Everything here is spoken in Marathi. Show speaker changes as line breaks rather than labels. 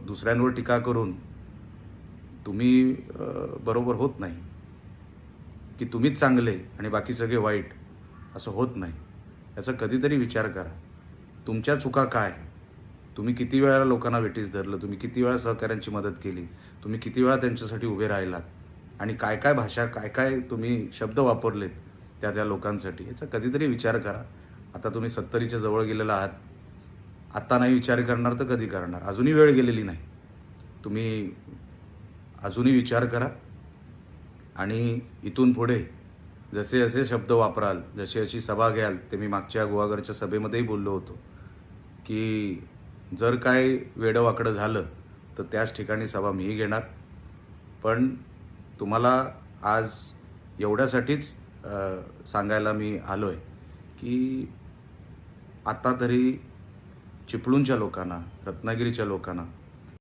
दुसऱ्यांवर टीका करून तुम्ही बरोबर होत नाही, की तुम्हीच चांगले आणि बाकी सगळे वाईट, असं होत नाही. याचा कधीतरी विचार करा. तुमच्या चुका काय? तुम्ही किती वेळा लोकांना वेठीस धरलं? तुम्ही किती वेळा सहकाऱ्यांची मदत केली? तुम्ही किती वेळा त्यांच्यासाठी उभे राहिलात? आणि काय-काय भाषा, काय-काय तुम्ही शब्द वापरलेत त्या लोकांसाठी? याचा कधीतरी विचार करा. आता तुम्ही 70च्या जवळ गेलेला आहात. आता नाही विचार करणार तर कधी करणार? अजूनही वेळ गेलेली नाही. तुम्ही अजूनही विचार करा आणि इथून पुढे जसे-जसे शब्द वापराल, जशी-जशी सभा घ्याल, ते मी मागच्या गुहागरच्या सभेमध्येही बोललो होतो, की जर काय वेडं-वाकडं झालं, तर त्याच ठिकाणी सभा मीही घेणार. पण तुम्हाला आज एवढ्यासाठीच सांगायला मी आलोय, की आता तरी चिपळूणच्या लोकांना, रत्नागिरीच्या लोकांना